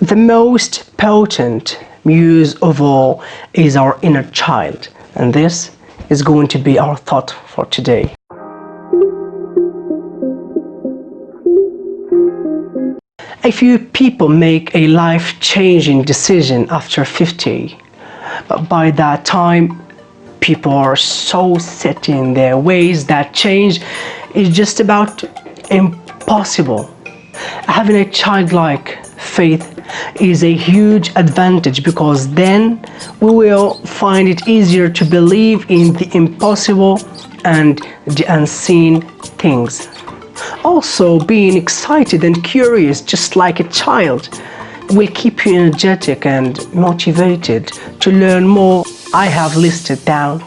The most potent muse of all is our inner child, and this is going to be our thought for today. A few people make a life-changing decision after 50. By that time, people are so set in their ways that change is just about impossible. Having a childlike faith is a huge advantage, because then we will find it easier to believe in the impossible and the unseen things. Also, being excited and curious just like a child will keep you energetic and motivated to learn more. I have listed down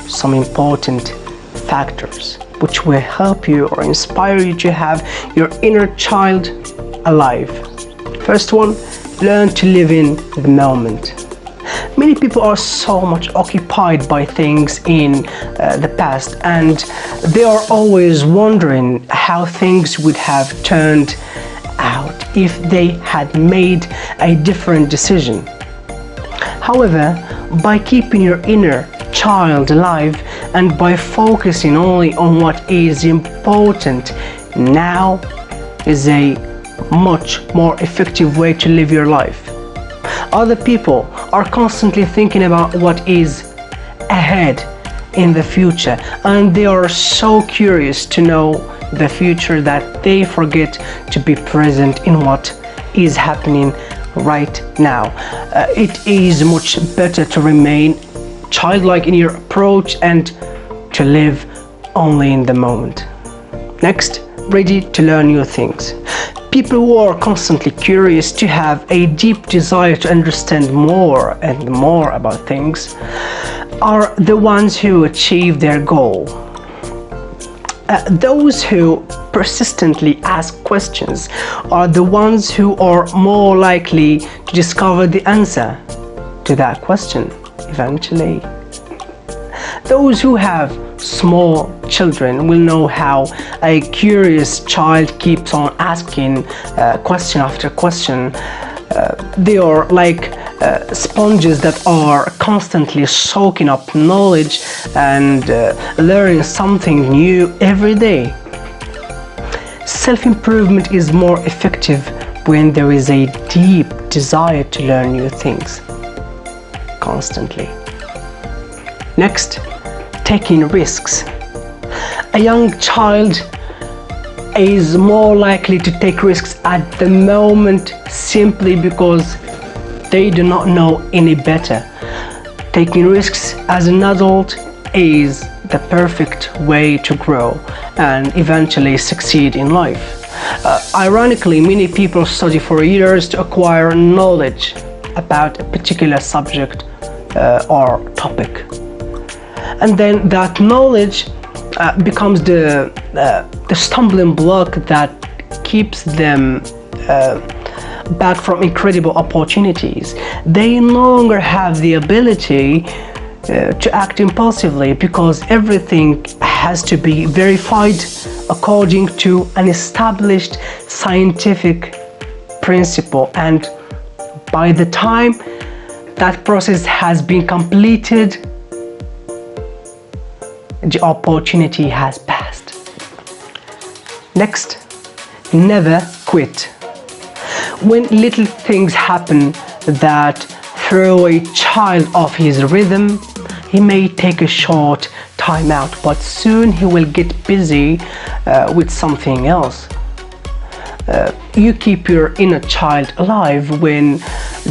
some important factors which will help you or inspire you to have your inner child alive. First one, learn to live in the moment. Many people are so much occupied by things in the past, and they are always wondering how things would have turned out if they had made a different decision. However, by keeping your inner child alive and by focusing only on what is important now is a much more effective way to live your life. Other people are constantly thinking about what is ahead in the future, and they are so curious to know the future that they forget to be present in what is happening right now. It is much better to remain childlike in your approach and to live only in the moment. Next, ready to learn new things. People who are constantly curious, to have a deep desire to understand more and more about things, are the ones who achieve their goal. Those who persistently ask questions are the ones who are more likely to discover the answer to that question eventually. Those who have small children will know how a curious child keeps on asking question after question. They are like sponges that are constantly soaking up knowledge and learning something new every day. Self-improvement is more effective when there is a deep desire to learn new things constantly. Next, taking risks. A young child is more likely to take risks at the moment simply because they do not know any better. Taking risks as an adult is the perfect way to grow and eventually succeed in life. Ironically, many people study for years to acquire knowledge about a particular subject or topic. And then that knowledge becomes the stumbling block that keeps them back from incredible opportunities. They no longer have the ability to act impulsively, because everything has to be verified according to an established scientific principle, and by the time that process has been completed, the opportunity has passed. Next, never quit. When little things happen that throw a child off his rhythm, he may take a short time out, but soon he will get busy with something else. You keep your inner child alive when,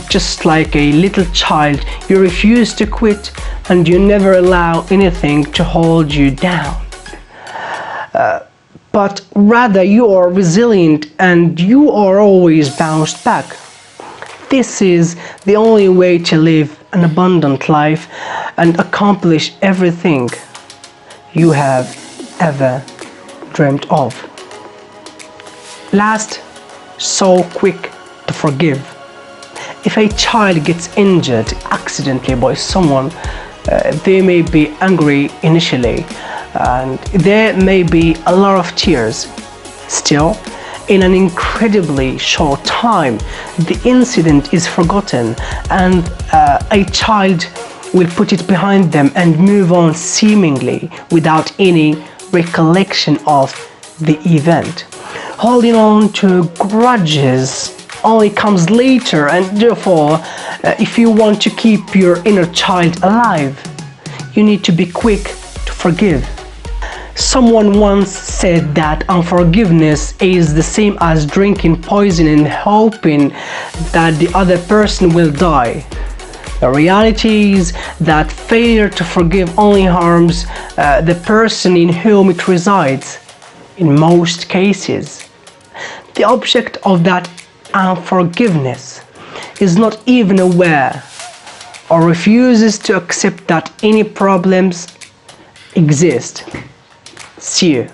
just like a little child, you refuse to quit and you never allow anything to hold you down. But rather you are resilient and you are always bounced back. This is the only way to live an abundant life and accomplish everything you have ever dreamt of. Last, so quick to forgive. If a child gets injured accidentally by someone, they may be angry initially and there may be a lot of tears. Still, in an incredibly short time, the incident is forgotten and a child will put it behind them and move on seemingly without any recollection of the event. Holding on to grudges only comes later, and therefore, if you want to keep your inner child alive, you need to be quick to forgive. Someone once said that unforgiveness is the same as drinking poison and hoping that the other person will die. The reality is that failure to forgive only harms the person in whom it resides. In most cases, the object of that unforgiveness is not even aware or refuses to accept that any problems exist. See you.